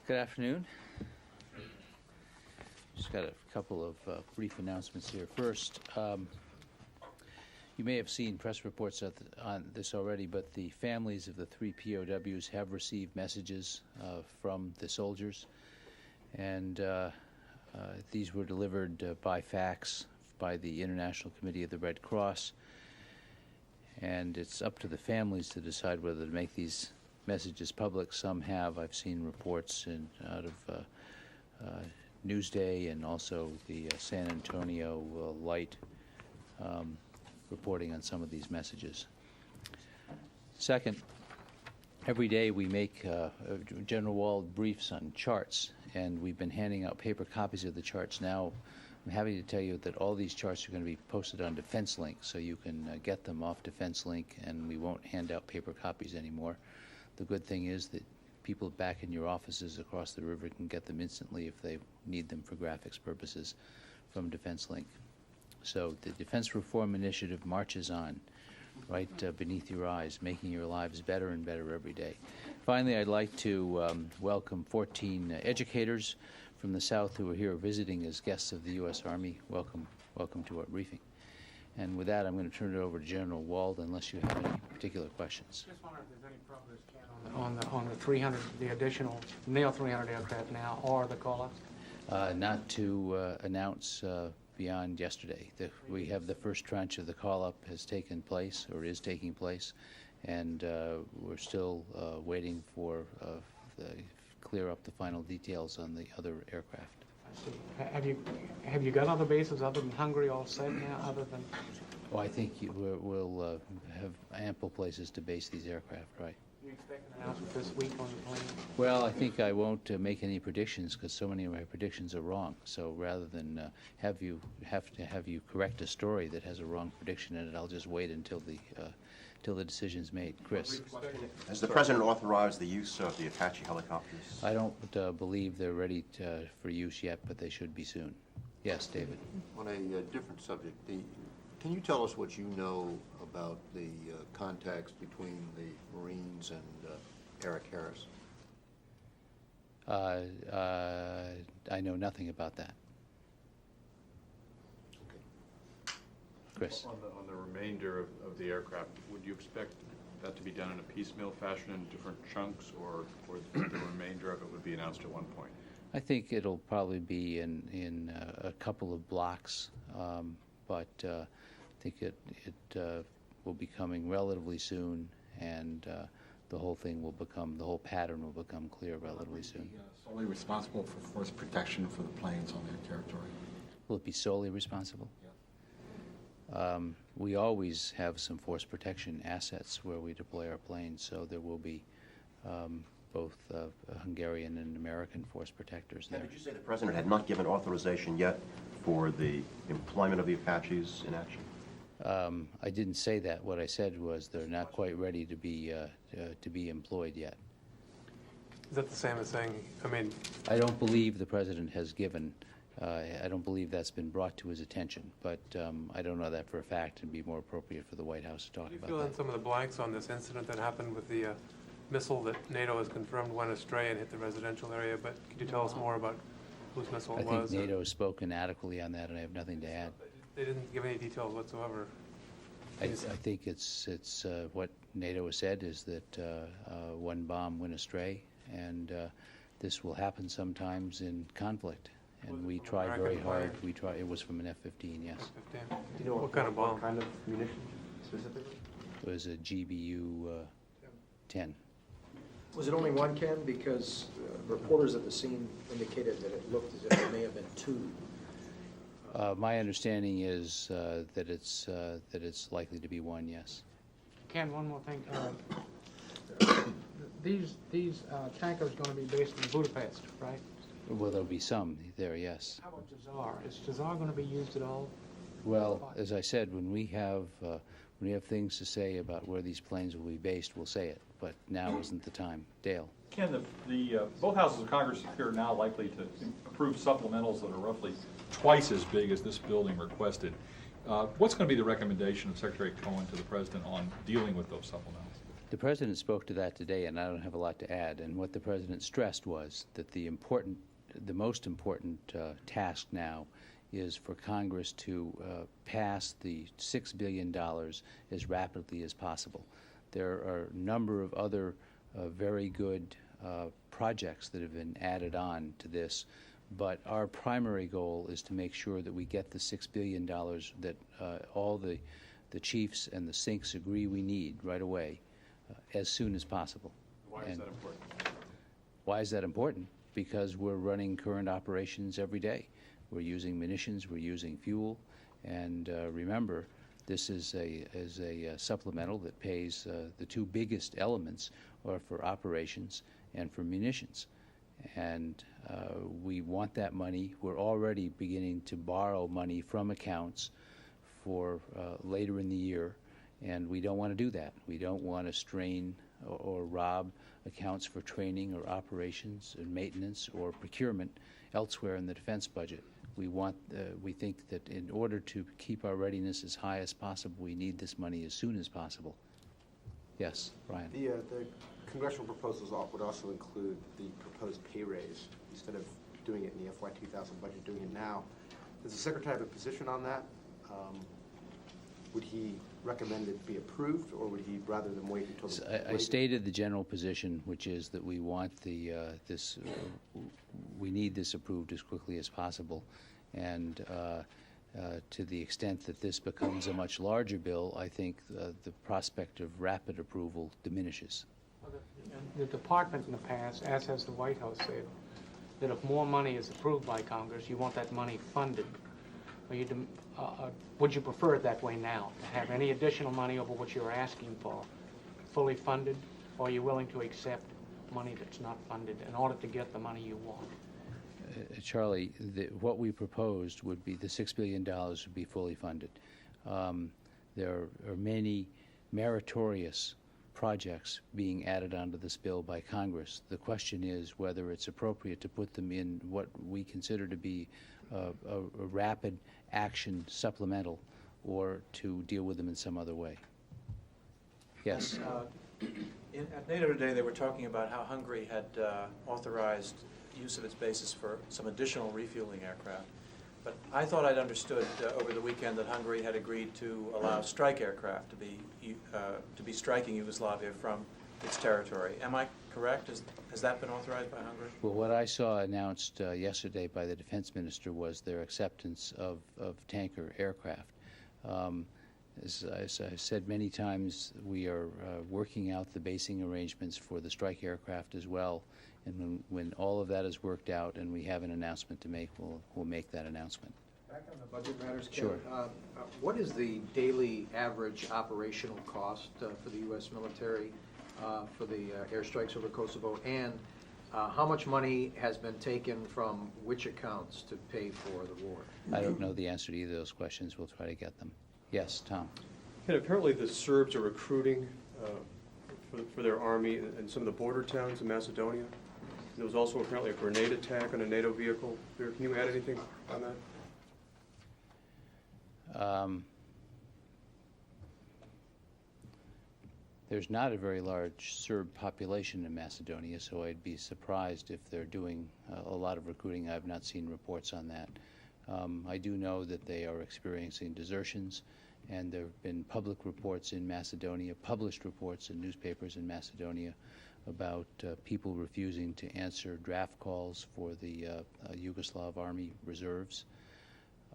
Good afternoon. Just got a couple of brief announcements here. First, you may have seen press reports on this already, but the families of the 3 POWs have received messages from the soldiers, and these were delivered by fax by the International Committee of the Red Cross, and it's up to the families to decide whether to make these messages public. Some have. I've seen reports out of Newsday and also the San Antonio Light reporting on some of these messages. Second, every day we make General Wald briefs on charts, and we've been handing out paper copies of the charts. Now I'm happy to tell you that all these charts are going to be posted on Defense Link, so you can get them off Defense Link, and we won't hand out paper copies anymore. The good thing is that people back in your offices across the river can get them instantly if they need them for graphics purposes from Defense Link. So the Defense Reform Initiative marches on, right beneath your eyes, making your lives better and better every day. Finally, I'd like to welcome 14 educators from the South who are here visiting as guests of the U.S. Army. Welcome to our briefing. And with that, I'm going to turn it over to General Wald, unless you have any particular questions. Just wondering if there's any progress, Ken, on the 300, the additional NAIL 300 aircraft now, or the call-ups? Not to announce beyond yesterday. We have the first tranche of the call-up has taken place, or is taking place, and we're still waiting for clear up the final details on the other aircraft. I see. Have you got other bases other than Hungary all set now, other than? Oh, I think we'll have ample places to base these aircraft, right? Do you expect an announcement this week on the plane? Well, I think I won't make any predictions because so many of my predictions are wrong. So rather than have you correct a story that has a wrong prediction in it, I'll just wait until the decision's made. Chris. Has the President authorized the use of the Apache helicopters? I don't believe they're ready for use yet, but they should be soon. Yes, David. On a different subject, can you tell us what you know about the contacts between the Marines and Eric Harris? I know nothing about that. Okay. Chris. On the remainder of the aircraft, would you expect that to be done in a piecemeal fashion in different chunks, or the remainder of it would be announced at one point? I think it'll probably be in a couple of blocks, but I think it will be coming relatively soon, and the whole pattern will become clear relatively soon. Solely responsible for force protection for the planes on their territory? Will it be solely responsible? Yeah. We always have some force protection assets where we deploy our planes, so there will be both Hungarian and American force protectors there. Did you say the President had not given authorization yet for the employment of the Apaches in action? I didn't say that. What I said was they're not quite ready to be employed yet. Is that the same as saying, I don't believe the President has given, I don't believe that's been brought to his attention, but I don't know that for a fact. It'd be more appropriate for the White House to talk about that. Can you fill in some of the blanks on this incident that happened with the missile that NATO has confirmed went astray and hit the residential area, but could you tell us more about whose missile it was? I think NATO has spoken adequately on that, and I have nothing to add. They didn't give any details whatsoever. I think it's what NATO has said is that one bomb went astray, and this will happen sometimes in conflict. And we try very hard. It was from an F-15, yes. F-15. Do you know what kind of bomb? What kind of munition specifically? It was a GBU 10. Was it only one, Ken? Because reporters at the scene indicated that it looked as if there may have been two. My understanding is that it's likely to be one, yes. Ken, one more thing. These tankers are going to be based in Budapest, right? Well, there'll be some there, yes. How about Jazar? Is Jazar going to be used at all? Well, as I said, when we have things to say about where these planes will be based, we'll say it. But now isn't the time. Dale. Ken, both houses of Congress appear now likely to approve supplementals that are roughly twice as big as this building requested. What's going to be the recommendation of Secretary Cohen to the President on dealing with those supplementals? The President spoke to that today, and I don't have a lot to add. And what the President stressed was that the most important task now is for Congress to pass the $6 billion as rapidly as possible. There are a number of other very good projects that have been added on to this, but our primary goal is to make sure that we get the $6 billion that all the chiefs and the sinks agree we need right away as soon as possible. Why is that important? Why is that important? Because we're running current operations every day. We're using munitions, we're using fuel, and remember, this is a supplemental that pays the two biggest elements are for operations and for munitions. And we want that money. We're already beginning to borrow money from accounts for later in the year, and we don't want to do that. We don't want to strain or rob accounts for training or operations and maintenance or procurement elsewhere in the defense budget. We think that in order to keep our readiness as high as possible, we need this money as soon as possible. Yes, Brian. The congressional proposals would also include the proposed pay raise, instead of doing it in the FY 2000 budget, doing it now. Does the Secretary have a position on that? Would he recommend it be approved, or would he, rather than wait until I stated the general position, which is that we want we need this approved as quickly as possible, and to the extent that this becomes a much larger bill, I think the prospect of rapid approval diminishes. The department in the past, as has the White House said, that if more money is approved by Congress, you want that money funded. Would you prefer it that way now, to have any additional money over what you're asking for fully funded, or are you willing to accept money that's not funded in order to get the money you want? Charlie, what we proposed would be the $6 billion would be fully funded. There are many meritorious projects being added onto this bill by Congress. The question is whether it's appropriate to put them in what we consider to be a rapid action supplemental, or to deal with them in some other way. Yes? At NATO today, they were talking about how Hungary had authorized use of its bases for some additional refueling aircraft. But I thought I'd understood over the weekend that Hungary had agreed to allow strike aircraft to be striking Yugoslavia from its territory. Am I correct? Has that been authorized by Hungary? Well, what I saw announced yesterday by the defense minister was their acceptance of tanker aircraft. As I've said many times, we are working out the basing arrangements for the strike aircraft as well. And when all of that is worked out and we have an announcement to make, we'll make that announcement. Back on the budget matters, Ken, Sure. what is the daily average operational cost for the U.S. military for the airstrikes over Kosovo, and how much money has been taken from which accounts to pay for the war? I don't know the answer to either of those questions. We'll try to get them. Yes, Tom. And apparently the Serbs are recruiting for their army in some of the border towns in Macedonia. There was also apparently a grenade attack on a NATO vehicle. Can you add anything on that? There's not a very large Serb population in Macedonia, so I'd be surprised if they're doing a lot of recruiting. I've not seen reports on that. I do know that they are experiencing desertions, and there have been public reports in Macedonia, published reports in newspapers in Macedonia about people refusing to answer draft calls for the Yugoslav Army reserves.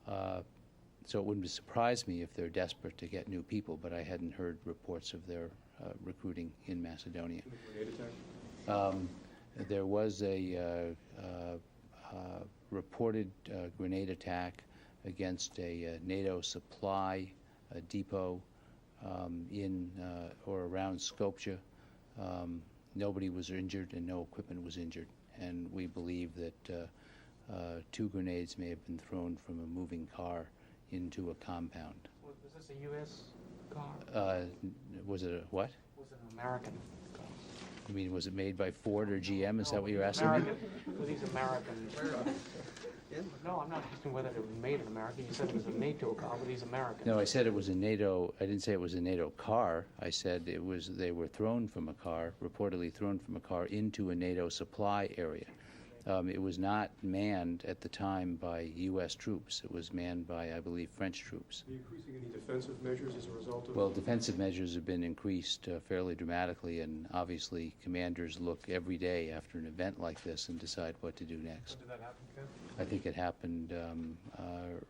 So it wouldn't surprise me if they're desperate to get new people, but I hadn't heard reports of their recruiting in Macedonia. There was a reported grenade attack against a NATO supply depot in or around Skopje. Nobody was injured and no equipment was injured, and we believe that 2 grenades may have been thrown from a moving car into a compound. Was this a U.S. car? Was it a what? Was it an American car? You mean, was it made by Ford or GM? Is that what you're asking? American. Were these American? No, I'm not asking whether it was made in America. You said it was a NATO car, but he's American. No, I said it was a NATO, I didn't say it was a NATO car. I said they were thrown from a car, reportedly thrown from a car into a NATO supply area. It was not manned at the time by U.S. troops. It was manned by, I believe, French troops. Are you increasing any defensive measures as a result of? Well, defensive measures have been increased fairly dramatically, and obviously commanders look every day after an event like this and decide what to do next. When did that happen, Ken? I think it happened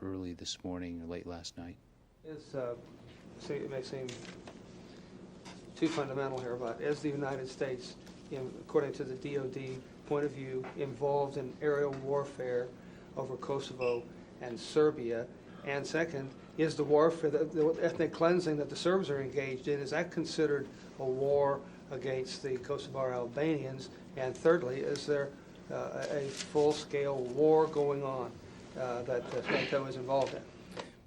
early this morning or late last night. It may seem too fundamental here, but is the United States, according to the DoD point of view, involved in aerial warfare over Kosovo and Serbia? And second, is the warfare, the ethnic cleansing that the Serbs are engaged in, is that considered a war against the Kosovar Albanians? And thirdly, is there a full-scale war going on that NATO is involved in?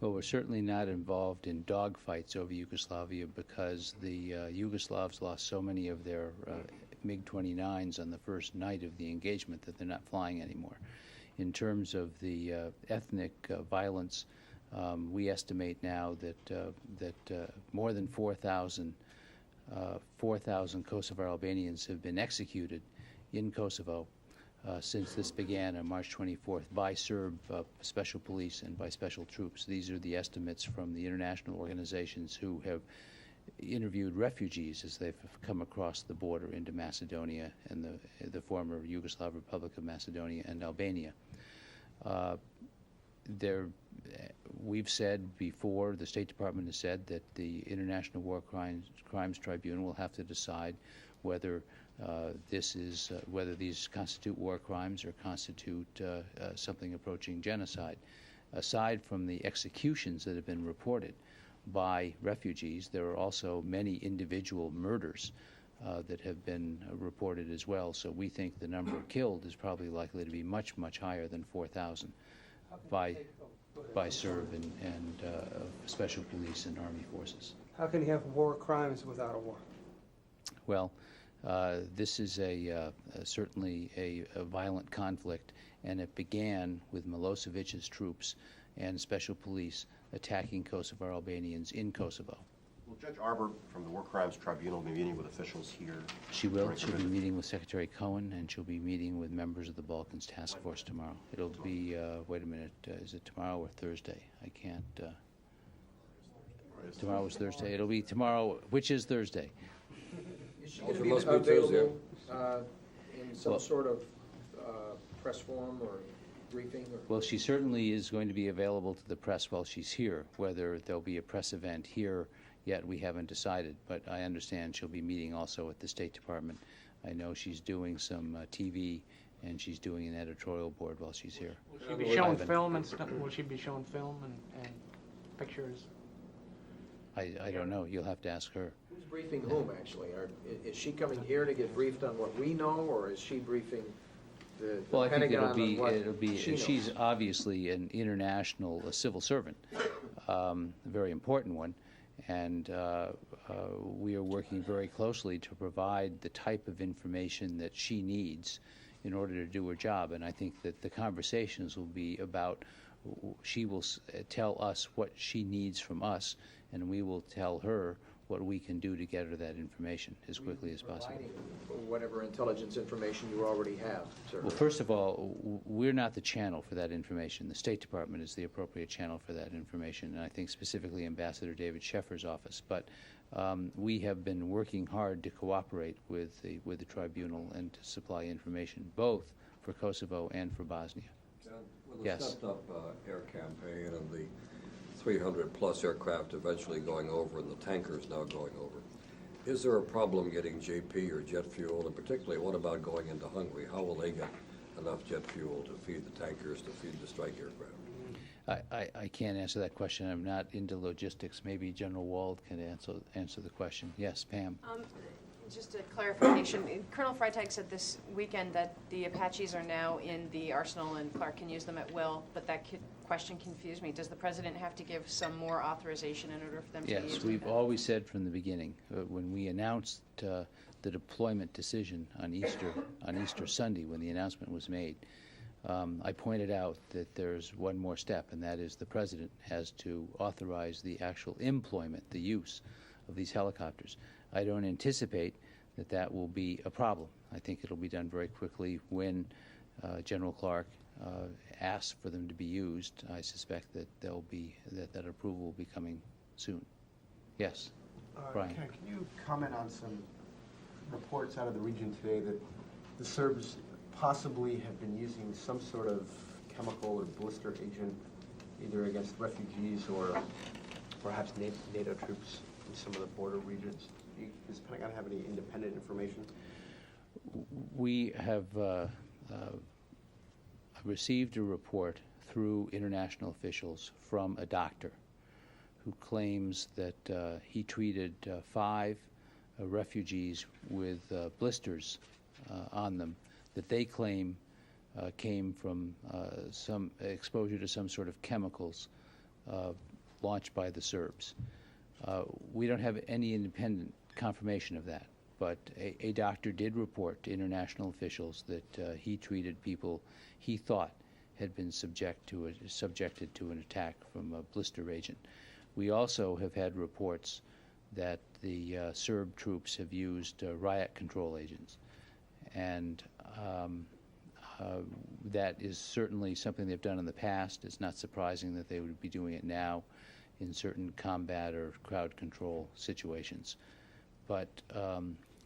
Well, we're certainly not involved in dogfights over Yugoslavia because the Yugoslavs lost so many of their MiG-29s on the first night of the engagement that they're not flying anymore. In terms of the ethnic violence, we estimate now that more than 4,000 Kosovar Albanians have been executed in Kosovo since this began on March 24th by Serb special police and by special troops. These are the estimates from the international organizations who have interviewed refugees as they've come across the border into Macedonia and the former Yugoslav Republic of Macedonia and Albania. We've said before, the State Department has said that the International War Crimes Tribunal will have to decide whether whether these constitute war crimes or constitute something approaching genocide. Aside from the executions that have been reported by refugees, there are also many individual murders that have been reported as well. So we think the number killed is probably likely to be much, much higher than 4,000 by Serb and special police and army forces. How can you have war crimes without a war? Well, this is certainly a violent conflict, and it began with Milosevic's troops and special police attacking Kosovar Albanians in Kosovo. Will Judge Arbor from the War Crimes Tribunal be meeting with officials here? She will. She'll be meeting with Secretary Cohen, and she'll be meeting with members of the Balkans Task Force tomorrow. It'll be, wait a minute, is it tomorrow or Thursday? I can't. Tomorrow is Thursday. It'll be tomorrow, which is Thursday. Is she going to be available in some sort of press forum or briefing? Well, she certainly is going to be available to the press while she's here. Whether there'll be a press event here yet, we haven't decided. But I understand she'll be meeting also at the State Department. I know she's doing some TV, and she's doing an editorial board while she's here. Will she be showing film and stuff? Will she be showing film and pictures? I don't know. You'll have to ask her. Who's briefing whom, actually? Is she coming here to get briefed on what we know, or is she briefing the Well, I think Pentagon it'll be. she She's knows? obviously an international civil servant, a very important one, and we are working very closely to provide the type of information that she needs in order to do her job. And I think that the conversations will be about. She will tell us what she needs from us, and we will tell her what we can do to get her that information as quickly as possible. Providing whatever intelligence information you already have, sir. Well, first of all, we're not the channel for that information. The State Department is the appropriate channel for that information, and I think specifically Ambassador David Sheffer's office. But we have been working hard to cooperate with the tribunal and to supply information, both for Kosovo and for Bosnia. With the Yes. stepped-up air campaign and the 300-plus aircraft eventually going over and the tankers now going over, is there a problem getting JP or jet fuel? And particularly, what about going into Hungary? How will they get enough jet fuel to feed the tankers, to feed the strike aircraft? I can't answer that question. I'm not into logistics. Maybe General Wald can answer the question. Yes, Pam. Just a clarification. Colonel Freitag said this weekend that the Apaches are now in the arsenal and Clark can use them at will, but that question confused me. Does the President have to give some more authorization in order for them to use them? Yes, we've always said from the beginning, when we announced the deployment decision on Easter Sunday, when the announcement was made, I pointed out that there's one more step, and that is the President has to authorize the actual employment, the use of these helicopters. I don't anticipate that that will be a problem. I think it'll be done very quickly when General Clark asks for them to be used. I suspect that that approval will be coming soon. Yes, Brian. Ken, can you comment on some reports out of the region today that the Serbs possibly have been using some sort of chemical or blister agent either against refugees or perhaps NATO troops in some of the border regions? Does the Pentagon have any independent information? We have received a report through international officials from a doctor who claims that he treated 5 refugees with blisters on them that they claim came from some exposure to some sort of chemicals launched by the Serbs. We don't have any independent confirmation of that, but a doctor did report to international officials that he treated people he thought had been subjected to an attack from a blister agent. We also have had reports that the Serb troops have used riot control agents, and that is certainly something they've done in the past. It's not surprising that they would be doing it now in certain combat or crowd control situations. But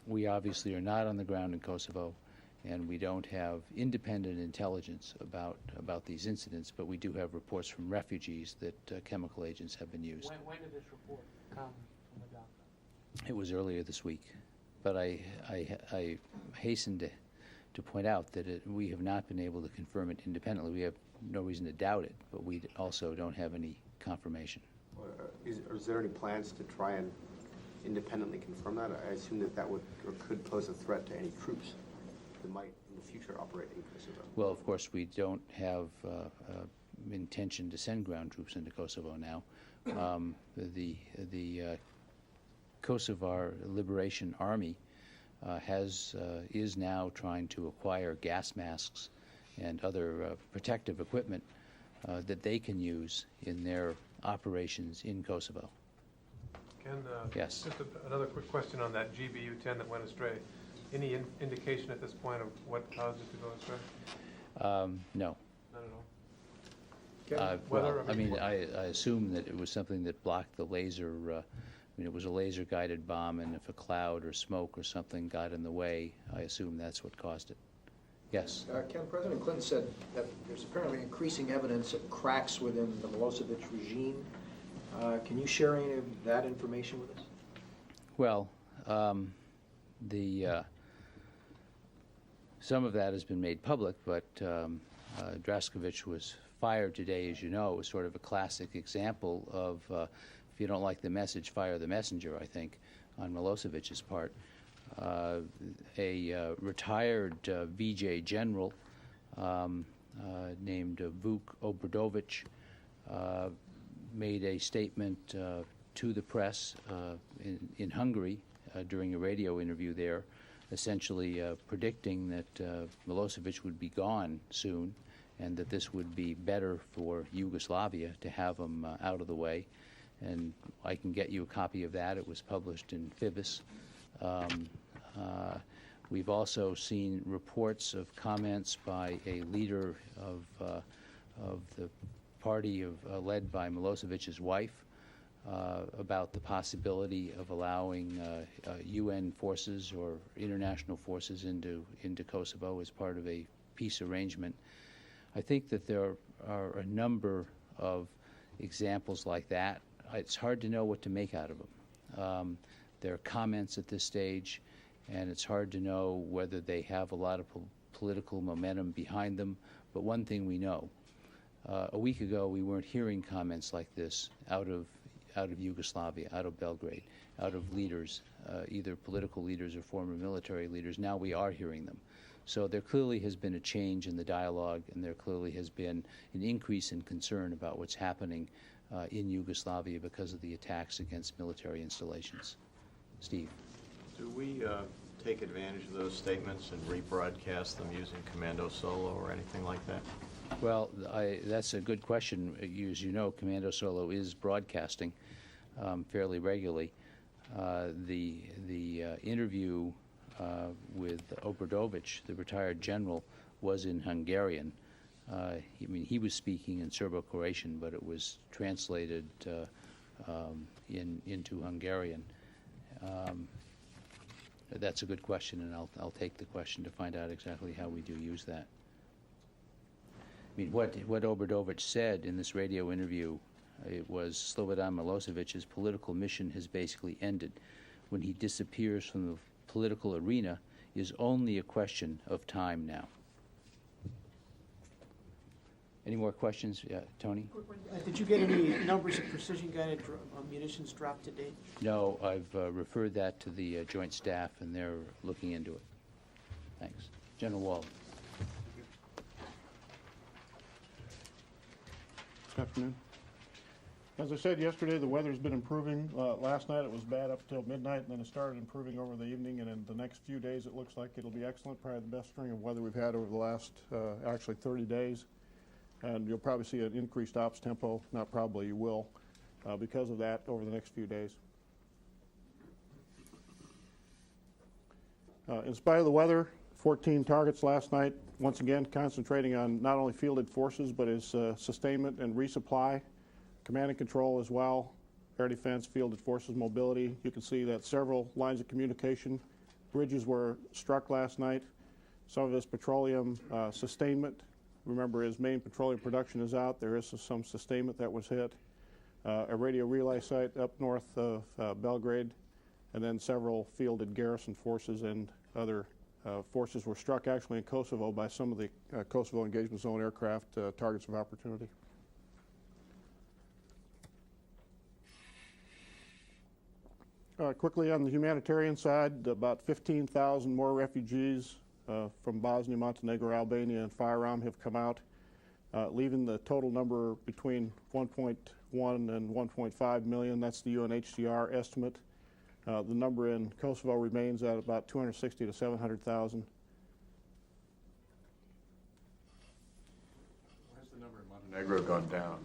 we obviously are not on the ground in Kosovo, and we don't have independent intelligence about these incidents, but we do have reports from refugees that chemical agents have been used. When did this report come from the doctor? It was earlier this week, but I hasten to point out that we have not been able to confirm it independently. We have no reason to doubt it, but we also don't have any confirmation. Is there any plans to try and independently confirm that? I assume that would or could pose a threat to any troops that might in the future operate in Kosovo. Well, of course, we don't have intention to send ground troops into Kosovo now. The Kosovar Liberation Army is now trying to acquire gas masks and other protective equipment that they can use in their operations in Kosovo. Ken, Yes. just another quick question on that GBU-10 that went astray. Any indication at this point of what caused it to go astray? No. Not at all. Well, I mean, I assume that it was something that blocked the laser. It was a laser-guided bomb, and if a cloud or smoke or something got in the way, I assume that's what caused it. Yes. Ken, President Clinton said that there's apparently increasing evidence of cracks within the Milosevic regime. Can you share any of that information with us? Well, some of that has been made public, but Draskovic was fired today, as you know. It was sort of a classic example of if you don't like the message, fire the messenger, I think, on Milosevic's part. A retired VJ general named Vuk Obradovic made a statement to the press in Hungary during a radio interview there, essentially predicting that Milosevic would be gone soon and that this would be better for Yugoslavia to have him out of the way. And I can get you a copy of that. It was published in Fibus. We've also seen reports of comments by a leader of the party led by Milosevic's wife about the possibility of allowing UN forces or international forces into Kosovo as part of a peace arrangement. I think that there are a number of examples like that. It's hard to know what to make out of them. There are comments at this stage, and it's hard to know whether they have a lot of political momentum behind them. But one thing we know, a week ago we weren't hearing comments like this out of Yugoslavia, out of Belgrade, out of leaders, either political leaders or former military leaders. Now we are hearing them. So there clearly has been a change in the dialogue, and there clearly has been an increase in concern about what's happening in Yugoslavia because of the attacks against military installations. Steve. Do we take advantage of those statements and rebroadcast them using Commando Solo or anything like that? Well, that's a good question. As you know, Commando Solo is broadcasting fairly regularly. The interview with Obradovic, the retired general, was in Hungarian. He was speaking in Serbo-Croatian, but it was translated into Hungarian. That's a good question, and I'll take the question to find out exactly how we do use that. What Obradovic said in this radio interview, it was Slobodan Milosevic's political mission has basically ended. When he disappears from the political arena is only a question of time now. Any more questions? Yeah, Tony? Did you get any numbers of precision-guided munitions dropped to date? No, I've referred that to the Joint Staff, and they're looking into it. Thanks. General Wald. Good afternoon. As I said yesterday, the weather's been improving. Last night it was bad up till midnight, and then it started improving over the evening, and in the next few days it looks like it'll be excellent, probably the best string of weather we've had over the last actually 30 days. And you'll probably see an increased ops tempo, not probably, you will, because of that over the next few days. In spite of the weather, 14 targets last night, once again concentrating on not only fielded forces, but as sustainment and resupply, command and control as well, air defense, fielded forces, mobility. You can see that several lines of communication, bridges were struck last night. Some of this petroleum sustainment. Remember, as main petroleum production is out, there is some sustainment that was hit. A radio relay site up north of Belgrade, and then several fielded garrison forces and other forces were struck actually in Kosovo by some of the Kosovo engagement zone aircraft targets of opportunity. Quickly on the humanitarian side, about 15,000 more refugees from Bosnia, Montenegro, Albania, and Fyrom have come out, leaving the total number between 1.1 and 1.5 million. That's the UNHCR estimate. The number in Kosovo remains at about 260 to 700,000. Why has the number in Montenegro gone down?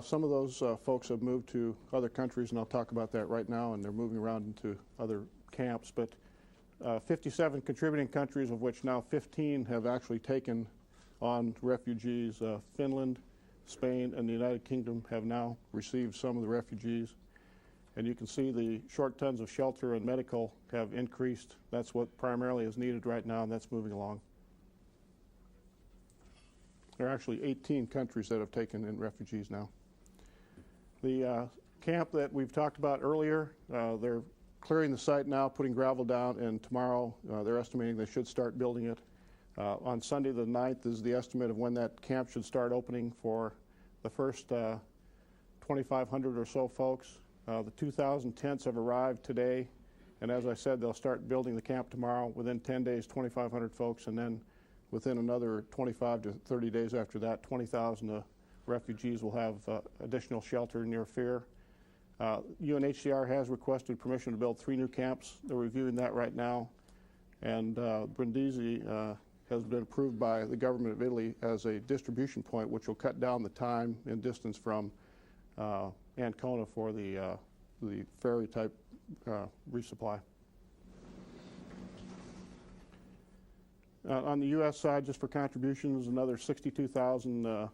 Some of those folks have moved to other countries, and I'll talk about that right now, and they're moving around into other camps. But 57 contributing countries, of which now 15 have actually taken on refugees. Finland, Spain, and the United Kingdom have now received some of the refugees. And you can see the short tons of shelter and medical have increased. That's what primarily is needed right now, and that's moving along. There are actually 18 countries that have taken in refugees now. The camp that we've talked about earlier, they're clearing the site now, putting gravel down, and tomorrow they're estimating they should start building it. On Sunday the 9th is the estimate of when that camp should start opening for the first 2,500 or so folks. The 2,000 tents have arrived today, and as I said, they'll start building the camp tomorrow. Within 10 days, 2,500 folks, and then within another 25 to 30 days after that, 20,000 refugees will have additional shelter near Fear. UNHCR has requested permission to build 3 new camps. They're reviewing that right now. And Brindisi has been approved by the government of Italy as a distribution point, which will cut down the time and distance from Ancona for the ferry-type resupply. On the U.S. side, just for contributions, another 62,000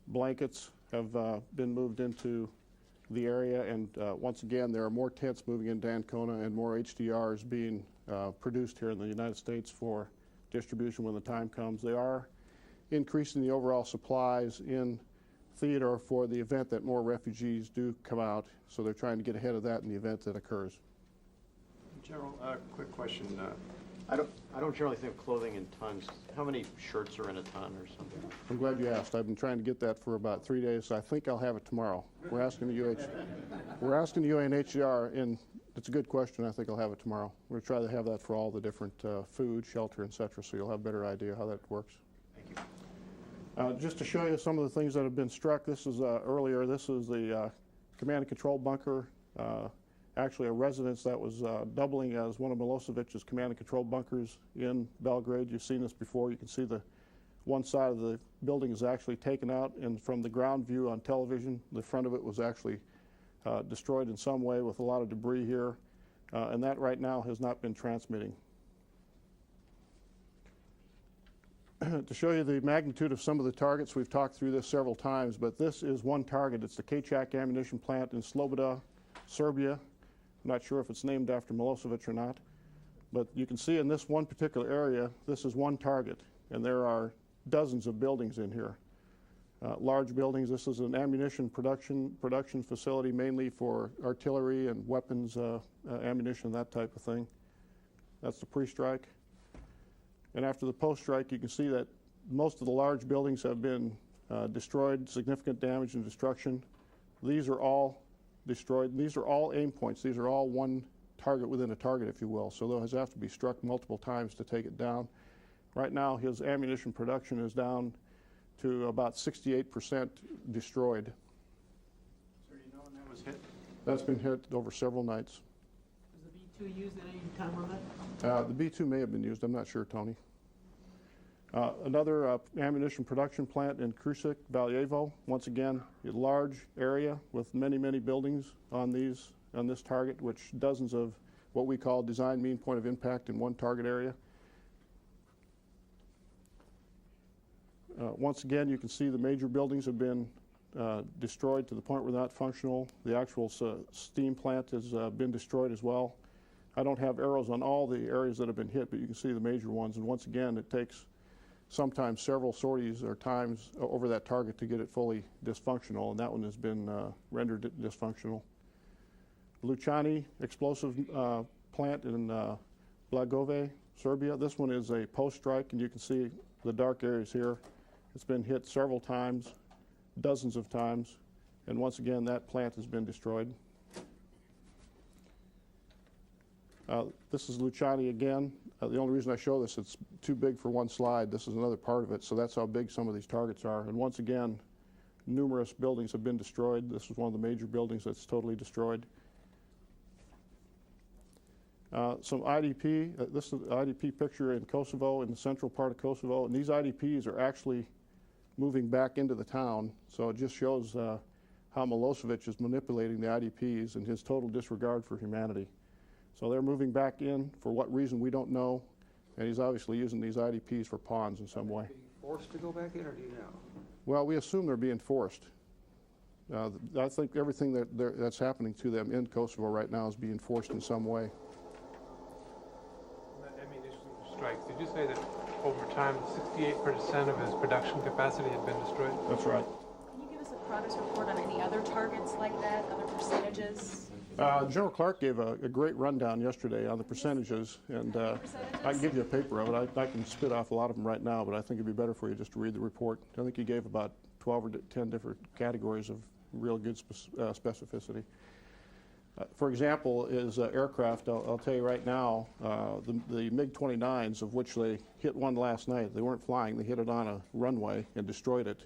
blankets have been moved into the area, and once again, there are more tents moving into Ancona and more HDRs being produced here in the United States for distribution when the time comes. They are increasing the overall supplies in theater for the event that more refugees do come out, so they're trying to get ahead of that in the event that occurs. General, quick question. I don't generally think of clothing in tons. How many shirts are in a ton or something? I'm glad you asked. I've been trying to get that for about 3 days, so I think I'll have it tomorrow. We're asking the UNHCR, and it's a good question. I think I'll have it tomorrow. We're going to try to have that for all the different food, shelter, etc., so you'll have a better idea how that works. Thank you. Just to show you some of the things that have been struck, this is earlier. This is the command and control bunker actually a residence that was doubling as one of Milosevic's command and control bunkers in Belgrade. You've seen this before. You can see the one side of the building is actually taken out, and from the ground view on television, the front of it was actually destroyed in some way with a lot of debris here, and that right now has not been transmitting. To show you the magnitude of some of the targets, we've talked through this several times, but this is one target. It's the Kachak ammunition plant in Sloboda, Serbia. I'm not sure if it's named after Milosevic or not, but you can see in this one particular area, this is one target, and there are dozens of buildings in here. Large buildings. This is an ammunition production facility, mainly for artillery and weapons, ammunition, that type of thing. That's the pre-strike. And after the post-strike, you can see that most of the large buildings have been destroyed, significant damage and destruction. These are all destroyed. These are all aim points. These are all one target within a target, if you will. So those have to be struck multiple times to take it down. Right now, his ammunition production is down to about 68% destroyed. Sir, do you know when that was hit? That's been hit over several nights. Was the B-2 used at any time on that? The B-2 may have been used. I'm not sure, Tony. Another ammunition production plant in Krusik, Valjevo. Once again, a large area with many, many buildings on this target, which dozens of what we call design mean point of impact in one target area. Once again, you can see the major buildings have been destroyed to the point where they're not functional. The actual steam plant has been destroyed as well. I don't have arrows on all the areas that have been hit, but you can see the major ones. And once again, it takes sometimes several sorties or times over that target to get it fully dysfunctional, and that one has been rendered dysfunctional. Lučani explosive plant in Blagove, Serbia. This one is a post-strike, and you can see the dark areas here. It's been hit several times, dozens of times, and once again, that plant has been destroyed. This is Lučani again. The only reason I show this, it's too big for one slide. This is another part of it, so that's how big some of these targets are. And once again, numerous buildings have been destroyed. This is one of the major buildings that's totally destroyed. Some IDP, this is an IDP picture in Kosovo, in the central part of Kosovo, and these IDPs are actually moving back into the town, so it just shows how Milosevic is manipulating the IDPs and his total disregard for humanity. So they're moving back in, for what reason we don't know, and he's obviously using these IDPs for pawns in some way. Being forced to go back in, or do you know? Well, we assume they're being forced. I think everything that's happening to them in Kosovo right now is being forced in some way. Ammunition strikes. Did you say that over time 68% of his production capacity had been destroyed? That's right. Can you give us a progress report on any other targets like that, other percentages? General Clark gave a great rundown yesterday on the percentages, and I can give you a paper of it. I can spit off a lot of them right now, but I think it'd be better for you just to read the report. I think he gave about 12 or 10 different categories of real good specificity. For example, is aircraft. I'll tell you right now, the MiG-29s, of which they hit one last night, they weren't flying, they hit it on a runway and destroyed it,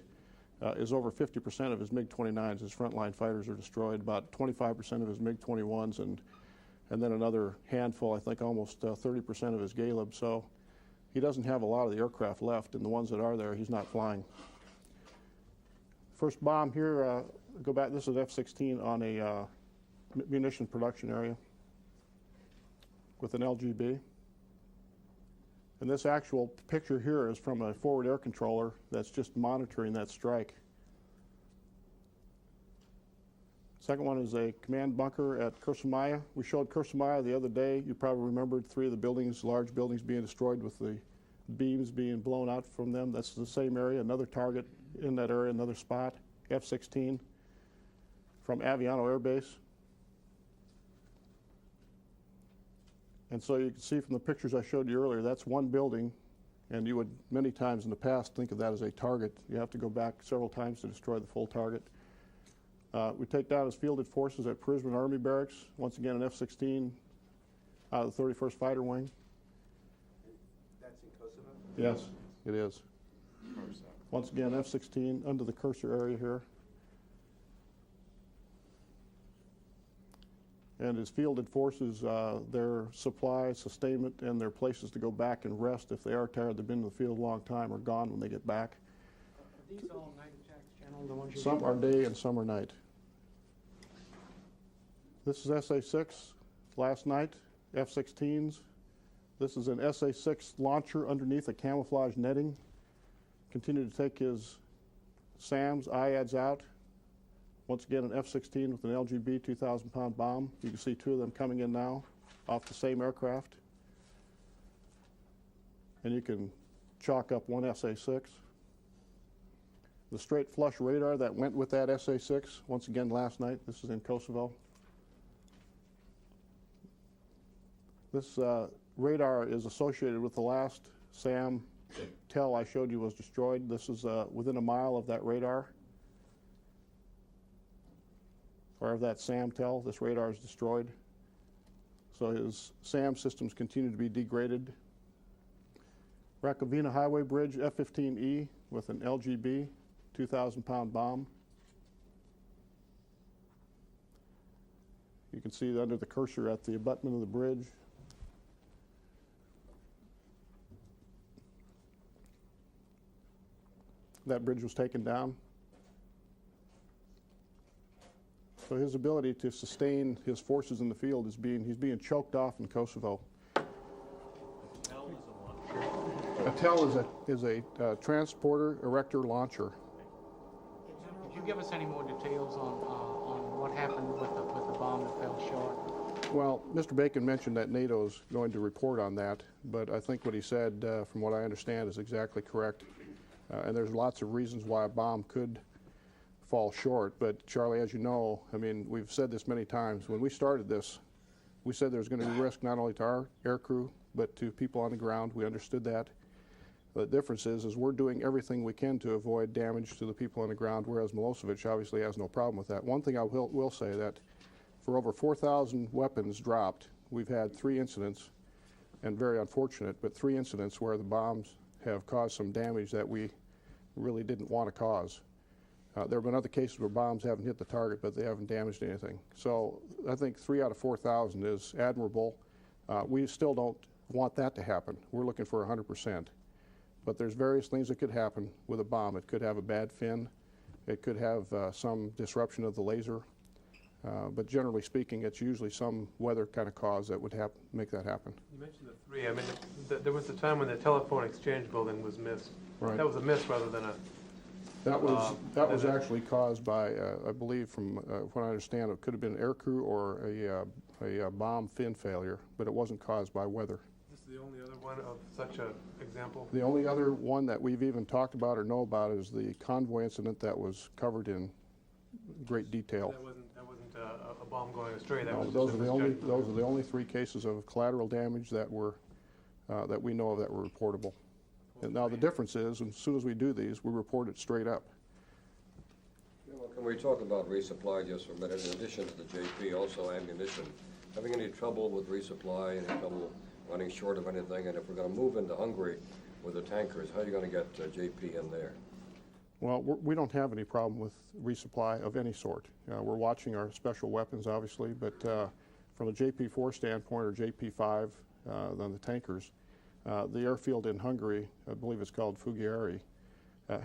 is over 50% of his MiG-29s. His frontline fighters are destroyed, about 25% of his MiG-21s, and then another handful, I think almost 30% of his Galeb. So he doesn't have a lot of the aircraft left, and the ones that are there, he's not flying. First bomb here, go back, this is F-16 on a munition production area with an LGB. And this actual picture here is from a forward air controller that's just monitoring that strike. Second one is a command bunker at Kursamaya. We showed Kursamaya the other day. You probably remembered 3 of the buildings, large buildings being destroyed with the beams being blown out from them. That's the same area, another target in that area, another spot, F-16 from Aviano Air Base. And so you can see from the pictures I showed you earlier, that's one building, and you would many times in the past think of that as a target. You have to go back several times to destroy the full target. We take down his fielded forces at Prisman Army Barracks, once again an F-16 out of the 31st Fighter Wing. That's in Kosovo? Yes, it is. Once again, F-16 under the cursor area here. and his fielded forces, their supply, sustainment, and their places to go back and rest if they are tired, they've been in the field a long time, are gone when they get back. Are these all night attacks, General, the ones you... Some are day and some are night. This is SA-6 last night, F-16s. This is an SA-6 launcher underneath a camouflage netting. Continued to take his SAMs, IADs out. Once again, an F-16 with an LGB 2,000-pound bomb. You can see two of them coming in now off the same aircraft. And you can chalk up one SA-6. The straight flush radar that went with that SA-6, once again last night. This is in Kosovo. This radar is associated with the last SAM TEL I showed you was destroyed. This is within a mile of that radar, or of that SAM TEL. This radar is destroyed. So his SAM systems continue to be degraded. Rakovina Highway Bridge, F-15E with an LGB 2,000-pound bomb. You can see under the cursor at the abutment of the bridge. That bridge was taken down. So his ability to sustain his forces in the field is he's being choked off in Kosovo. A TEL is a transporter erector launcher. Could you give us any more details on what happened with the bomb that fell short? Well, Mr. Bacon mentioned that NATO's going to report on that, but I think what he said, from what I understand, is exactly correct. And there's lots of reasons why a bomb could fall short. But Charlie, as you know, I mean, we've said this many times. When we started this, we said there's going to be risk not only to our air crew, but to people on the ground. We understood that. The difference is we're doing everything we can to avoid damage to the people on the ground, whereas Milosevic obviously has no problem with that. One thing I will say that for over 4,000 weapons dropped, we've had 3 incidents, and very unfortunate, but 3 incidents where the bombs have caused some damage that we really didn't want to cause. There have been other cases where bombs haven't hit the target, but they haven't damaged anything. So I think 3 out of 4,000 is admirable. We still don't want that to happen. We're looking for 100%. But there's various things that could happen with a bomb. It could have a bad fin. It could have some disruption of the laser. But generally speaking, it's usually some weather kind of cause that would make that happen. You mentioned the 3. I mean, there was a time when the telephone exchange building was missed. Right. That was a miss rather than a... That was actually caused by, I believe, from what I understand, it could have been air crew or a bomb fin failure, but it wasn't caused by weather. This is the only other one of such an example? The only other one that we've even talked about or know about is the convoy incident that was covered in great detail. That wasn't a bomb going astray. That was those are the only 3 cases of collateral damage that we know of that were reportable. And now the difference is, as soon as we do these, we report it straight up. Well, can we talk about resupply just for a minute? In addition to the JP, also ammunition. Having any trouble with resupply, any trouble running short of anything? And if we're going to move into Hungary with the tankers, how are you going to get JP in there? Well, we don't have any problem with resupply of any sort. We're watching our special weapons, obviously, but from a JP4 standpoint or JP5, on the tankers, the airfield in Hungary, I believe it's called Fughiari,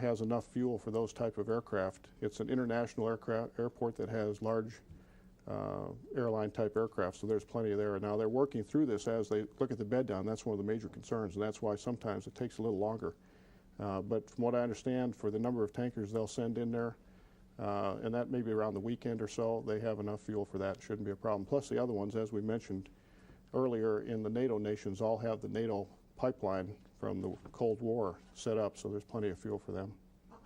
has enough fuel for those type of aircraft. It's an international airport that has large airline type aircraft, so there's plenty there. Now they're working through this as they look at the bed down. That's one of the major concerns, and that's why sometimes it takes a little longer. But from what I understand, for the number of tankers they'll send in there, and that may be around the weekend or so, they have enough fuel for that. Shouldn't be a problem. Plus the other ones, as we mentioned earlier, in the NATO nations all have the NATO pipeline from the Cold War set up, so there's plenty of fuel for them.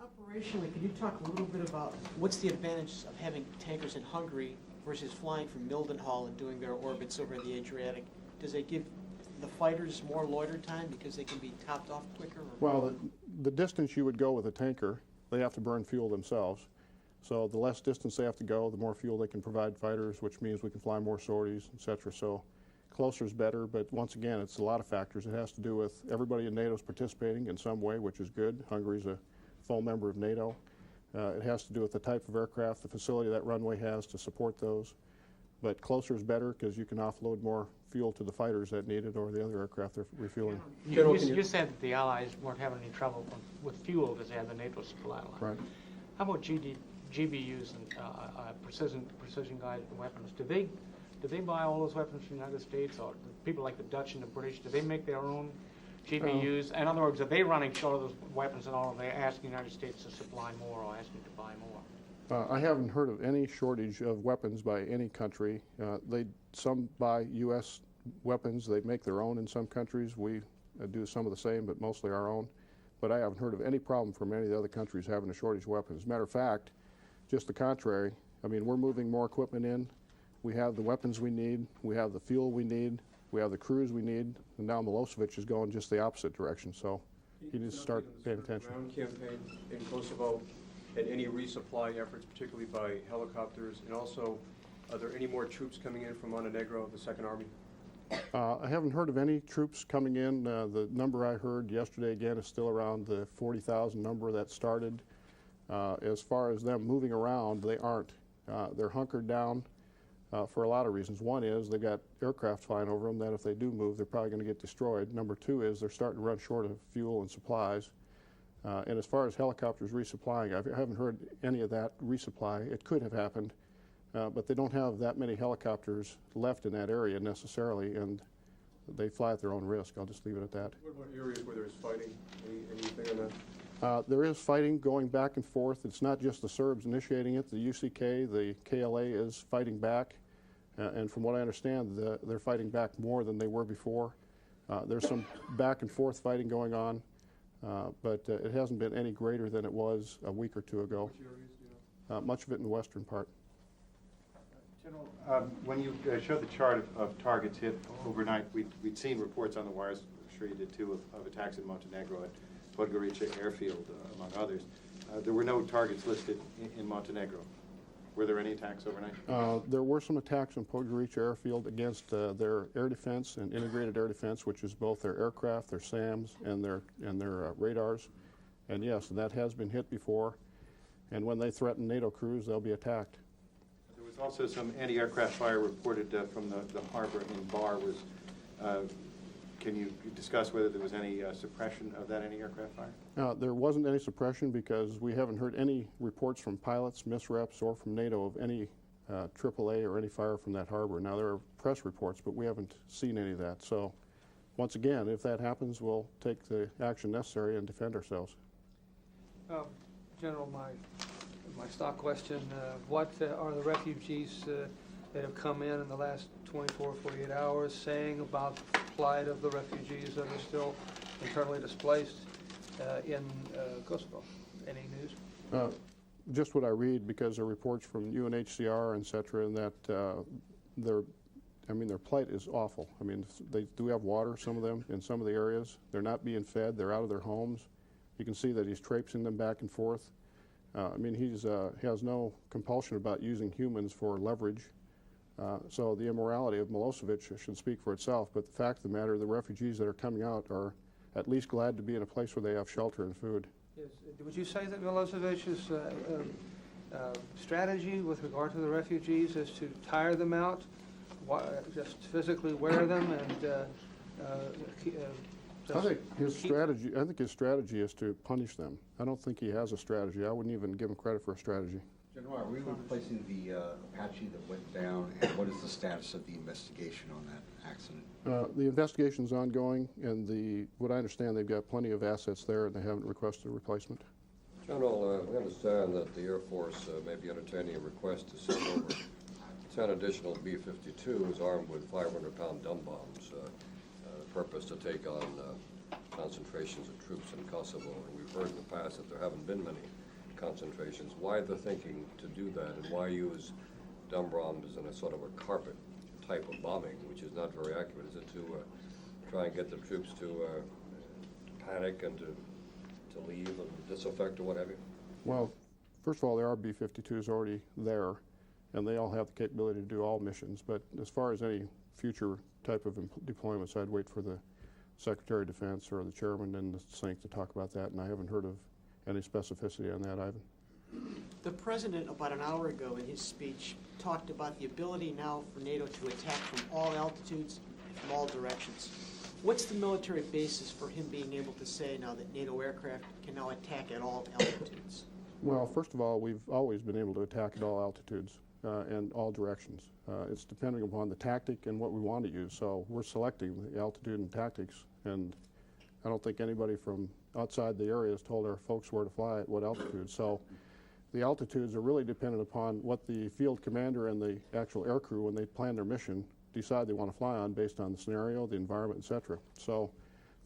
Operationally, could you talk a little bit about what's the advantage of having tankers in Hungary versus flying from Mildenhall and doing their orbits over the Adriatic? Does it give the fighters more loiter time because they can be topped off quicker? Well, the distance you would go with a tanker, they have to burn fuel themselves. So the less distance they have to go, the more fuel they can provide fighters, which means we can fly more sorties, etc. So closer is better, but once again, it's a lot of factors. It has to do with everybody in NATO is participating in some way, which is good. Hungary's a full member of NATO. It has to do with the type of aircraft, the facility that runway has to support those. But closer is better because you can offload more fuel to the fighters that need it or the other aircraft they're refueling. You said that the Allies weren't having any trouble with fuel because they had the NATO supply line. Right. How about GBUs and precision guided weapons? Do they buy all those weapons from the United States, or people like the Dutch and the British? Do they make their own GBUs? In other words, are they running short of those weapons and all? Are they asking the United States to supply more or asking to buy more? I haven't heard of any shortage of weapons by any country. Some buy U.S. weapons. They make their own in some countries. We do some of the same, but mostly our own. But I haven't heard of any problem from any of the other countries having a shortage of weapons. As a matter of fact, just the contrary. I mean, we're moving more equipment in. We have the weapons we need. We have the fuel we need. We have the crews we need. And now Milosevic is going just the opposite direction. So he needs to start paying attention. Ground campaign in Kosovo, and any resupply efforts, particularly by helicopters, and also, are there any more troops coming in from Montenegro, the Second Army? I haven't heard of any troops coming in. The number I heard yesterday, again, is still around the 40,000 number that started. As far as them moving around, they aren't. They're hunkered down for a lot of reasons. One is they've got aircraft flying over them that if they do move, they're probably going to get destroyed. Number two is they're starting to run short of fuel and supplies. And as far as helicopters resupplying, I haven't heard any of that resupply. It could have happened, but they don't have that many helicopters left in that area necessarily, and they fly at their own risk. I'll just leave it at that. What about areas where there's fighting? Anything on that? There is fighting going back and forth. It's not just the Serbs initiating it. The UCK, the KLA is fighting back, and from what I understand, they're fighting back more than they were before. There's some back and forth fighting going on. But it hasn't been any greater than it was a week or two ago. Which areas do you know? Much of it in the western part. General, when you showed the chart of targets hit overnight, we'd seen reports on the wires, I'm sure you did too, of attacks in Montenegro at Podgorica airfield, among others. There were no targets listed in Montenegro. Were there any attacks overnight? There were some attacks on Podgorica airfield against their air defense and integrated air defense, which is both their aircraft, their SAMs, and their radars. And yes, that has been hit before. And when they threaten NATO crews, they'll be attacked. There was also some anti-aircraft fire reported from the harbor in Bar. Can you discuss whether there was any suppression of that anti-aircraft fire? There wasn't any suppression because we haven't heard any reports from pilots, misreps, or from NATO of any AAA or any fire from that harbor. Now, there are press reports, but we haven't seen any of that. So, once again, if that happens, we'll take the action necessary and defend ourselves. General, my stock question, what are the refugees that have come in the last 24, 48 hours saying about the plight of the refugees that are still internally displaced in Kosovo? Any news? Just what I read, because there are reports from UNHCR and et cetera, and that their plight is awful. I mean, they do have water, some of them, in some of the areas. They're not being fed. They're out of their homes. You can see that he's traipsing them back and forth. I mean, he has no compulsion about using humans for leverage. So the immorality of Milosevic should speak for itself, but the fact of the matter, the refugees that are coming out are at least glad to be in a place where they have shelter and food. Yes. Would you say that Milosevic's strategy with regard to the refugees is to tire them out, just physically wear them, and I think his strategy is to punish them. I don't think he has a strategy. I wouldn't even give him credit for a strategy. General, are we replacing the Apache that went down, and what is the status of the investigation on that accident? The investigation's ongoing, and what I understand, they've got plenty of assets there, and they haven't requested a replacement. General, we understand that the Air Force may be entertaining a request to send over 10 additional B-52s armed with 500-pound dumb bombs, purpose to take on concentrations of troops in Kosovo. And we've heard in the past that there haven't been many concentrations. Why the thinking to do that, and why use dumb bombs in a sort of a carpet type of bombing, which is not very accurate? Is it to try and get the troops to panic and to leave and disaffect or what have you? Well, first of all, there are B-52s already there, and they all have the capability to do all missions. But as far as any future type of deployments, I'd wait for the Secretary of Defense or the Chairman and the SINC to talk about that, and I haven't heard of any specificity on that, Ivan. The President, about an hour ago in his speech, talked about the ability now for NATO to attack from all altitudes and from all directions. What's the military basis for him being able to say now that NATO aircraft can now attack at all altitudes? Well, first of all, we've always been able to attack at all altitudes and all directions. It's depending upon the tactic and what we want to use. So we're selecting the altitude and tactics, and I don't think anybody from outside the area has told our folks where to fly at what altitude. So the altitudes are really dependent upon what the field commander and the actual aircrew, when they plan their mission, decide they want to fly on based on the scenario, the environment, etc. So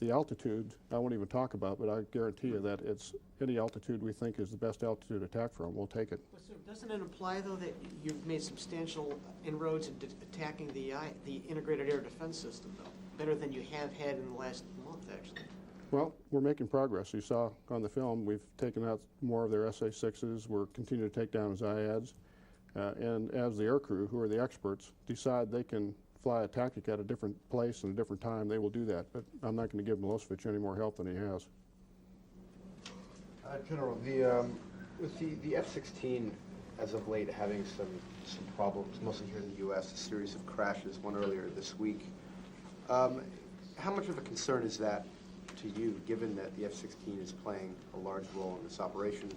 the altitude, I won't even talk about, but I guarantee you that it's any altitude we think is the best altitude to attack from, we'll take it. So doesn't it imply, though, that you've made substantial inroads in attacking the integrated air defense system, though, better than you have had in the last month, actually? Well, we're making progress. You saw on the film we've taken out more of their SA-6s. We're continuing to take down his IADs. And as the aircrew, who are the experts, decide they can fly a tactic at a different place and a different time, they will do that. But I'm not going to give Milosevic any more help than he has. General, with the F-16 as of late having some problems, mostly here in the U.S., a series of crashes, one earlier this week. How much of a concern is that to you, given that the F-16 is playing a large role in this operation?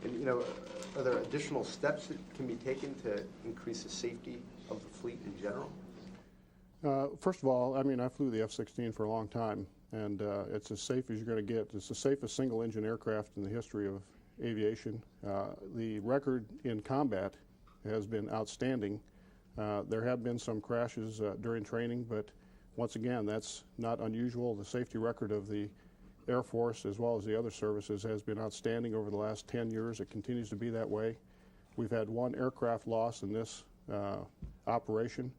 And, are there additional steps that can be taken to increase the safety of the fleet in general? First of all, I mean, I flew the F-16 for a long time, and it's as safe as you're going to get. It's the safest single-engine aircraft in the history of aviation. The record in combat has been outstanding. There have been some crashes during training, but once again, that's not unusual. The safety record of the Air Force, as well as the other services, has been outstanding over the last 10 years. It continues to be that way. We've had one aircraft loss in this operation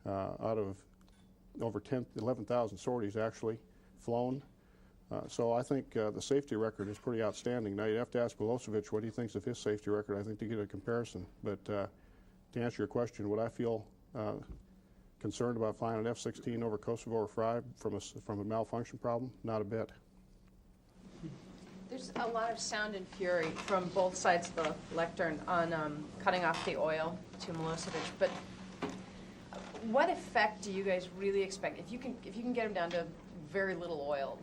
out of over 11,000 sorties actually flown. So I think the safety record is pretty outstanding. Now, you'd have to ask Milosevic what he thinks of his safety record, I think, to get a comparison. But to answer your question, would I feel concerned about flying an F-16 over Kosovo or Fry from a malfunction problem? Not a bit. There's a lot of sound and fury from both sides of the lectern on cutting off the oil to Milosevic, but what effect do you guys really expect? If you can get him down to very little oil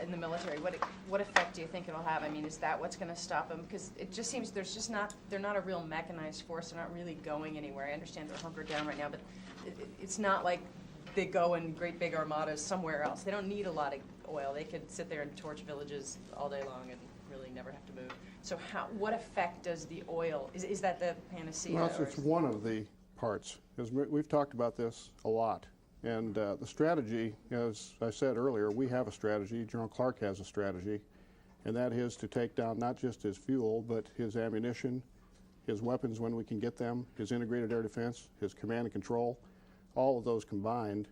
in the military, what effect do you think it'll have? I mean, is that what's going to stop them? Because it just seems they're not a real mechanized force. They're not really going anywhere. I understand they're hunkered down right now, but it's not like they go in great big armadas somewhere else. They don't need a lot of oil. They could sit there and torch villages all day long and really never have to move. So what effect does the oil, is that the panacea? Well, it's one of the parts. We've talked about this a lot. And the strategy, as I said earlier, we have a strategy. General Clark has a strategy, and that is to take down not just his fuel, but his ammunition, his weapons when we can get them, his integrated air defense, his command and control. All of those combined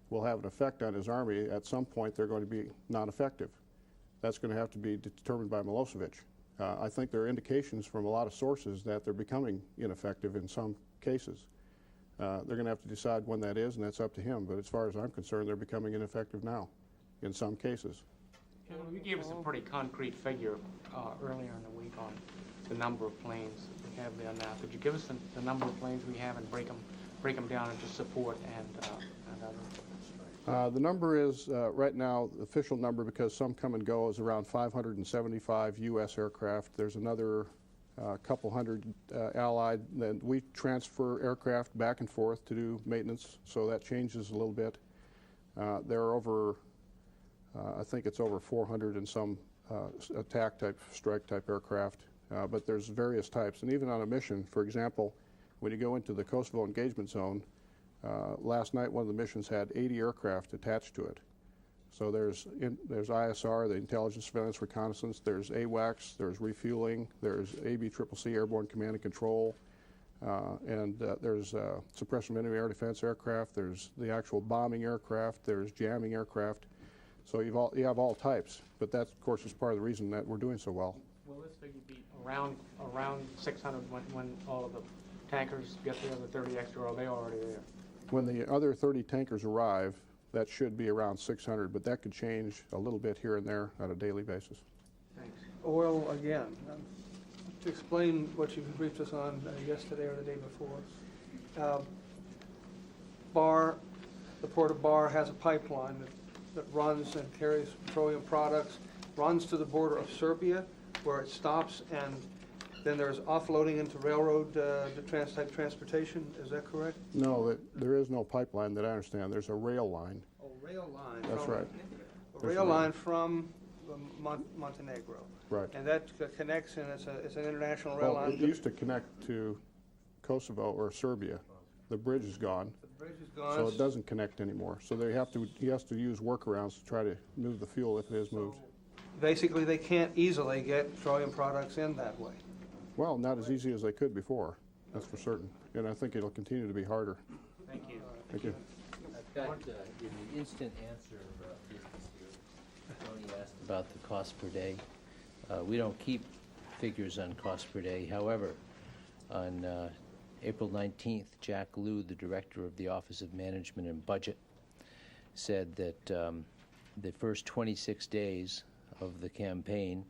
will have an effect on his army. At some point, they're going to be non-effective. That's going to have to be determined by Milosevic. I think there are indications from a lot of sources that they're becoming ineffective in some cases. They're going to have to decide when that is, and that's up to him. But as far as I'm concerned, they're becoming ineffective now in some cases. You gave us a pretty concrete figure earlier in the week on the number of planes we have there now. Could you give us the number of planes we have and break them down into support and other? The number is, right now, the official number, because some come and go, is around 575 U.S. aircraft. There's another couple hundred allied. Then we transfer aircraft back and forth to do maintenance, so that changes a little bit. There are over, I think it's over 400 and some attack type, strike type aircraft, but there's various types. And even on a mission, for example, when you go into the Kosovo engagement zone, last night one of the missions had 80 aircraft attached to it. So there's ISR, the Intelligence, Surveillance, Reconnaissance, there's AWACS, there's refueling, there's ABCCC, Airborne Command and Control, and there's suppression of enemy air defense aircraft, there's the actual bombing aircraft, there's jamming aircraft. So you have all types, but that, of course, is part of the reason that we're doing so well. Will this figure be around 600 when all of the tankers get the other 30 extra, or are they already there? When the other 30 tankers arrive, that should be around 600, but that could change a little bit here and there on a daily basis. Thanks. Oil, again, to explain what you briefed us on yesterday or the day before. The Port of Bar has a pipeline that runs and carries petroleum products, runs to the border of Serbia, where it stops, and then there's offloading into railroad type transportation. Is that correct? No, there is no pipeline that I understand. There's a rail line. Oh, rail line. That's right. A rail line from Montenegro. Right. And that connects, and it's an international rail Well, line. it used to connect to Kosovo or Serbia. The bridge is gone. The bridge is gone. So it doesn't connect anymore. So he has to use workarounds to try to move the fuel if it is moved. Basically, they can't easily get petroleum products in that way. Well, not as easy as they could before, that's for certain. And I think it'll continue to be harder. Thank you. Thank you. I've got in the instant answer business here, Tony asked about the cost per day. We don't keep figures on cost per day. However, on April 19th, Jack Lew, the director of the Office of Management and Budget, said that the first 26 days of the campaign,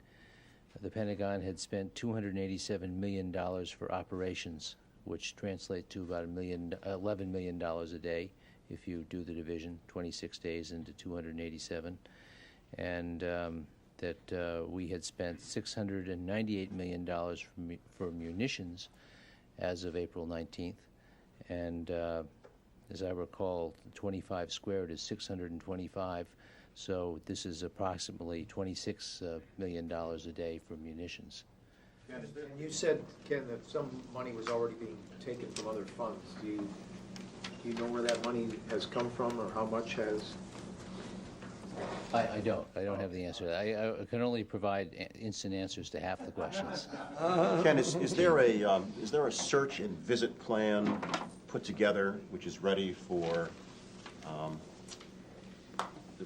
the Pentagon had spent $287 million for operations, which translates to about $11 million a day if you do the division, 26 days into 287. And that we had spent $698 million for munitions as of April 19th. And as I recall, 25 squared is 625. So this is approximately $26 million a day for munitions. And you said, Ken, that some money was already being taken from other funds. Do you know where that money has come from, or how much has? I don't have the answer. I can only provide instant answers to half the questions. Ken, is there a search and visit plan put together which is ready for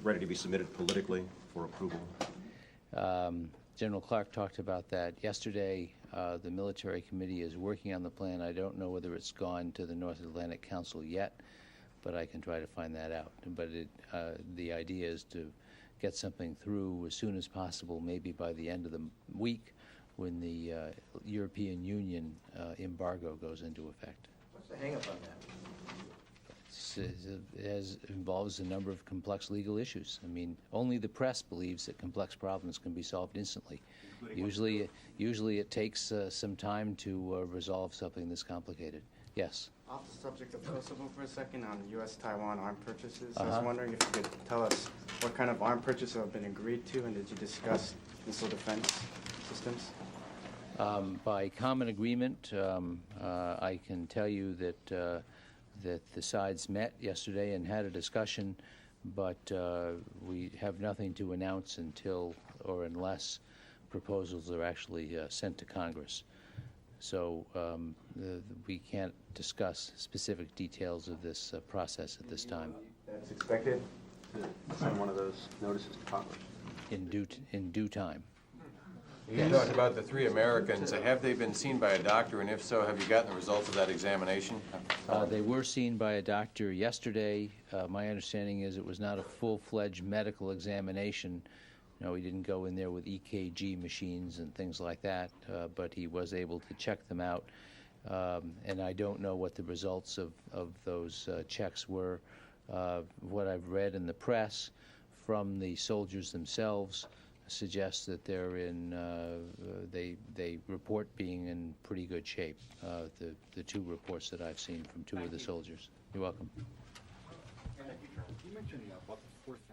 ready to be submitted politically for approval? General Clark talked about that yesterday. The military committee is working on the plan. I don't know whether it's gone to the North Atlantic Council yet, but I can try to find that out. But the idea is to get something through as soon as possible, maybe by the end of the week when the European Union embargo goes into effect. What's the hang-up on that? It involves a number of complex legal issues. I mean, only the press believes that complex problems can be solved instantly. Usually it takes some time to resolve something this complicated. Yes? Off the subject of Kosovo for a second, on U.S.-Taiwan armed purchases, I was wondering if you could tell us what kind of armed purchases have been agreed to, and did you discuss missile defense systems? By common agreement, I can tell you that the sides met yesterday and had a discussion, but we have nothing to announce until or unless proposals are actually sent to Congress. So we can't discuss specific details of this process at this time. That's expected to send one of those notices to Congress? In due time. You talked about the 3 Americans. Have they been seen by a doctor, and if so, have you gotten the results of that examination? They were seen by a doctor yesterday. My understanding is it was not a full-fledged medical examination. No, he didn't go in there with EKG machines and things like that, but he was able to check them out. And I don't know what the results of those checks were. What I've read in the press from the soldiers themselves suggests that they're they report being in pretty good shape. The 2 reports that I've seen from 2 of the soldiers. You're welcome. You mentioned about the 4,000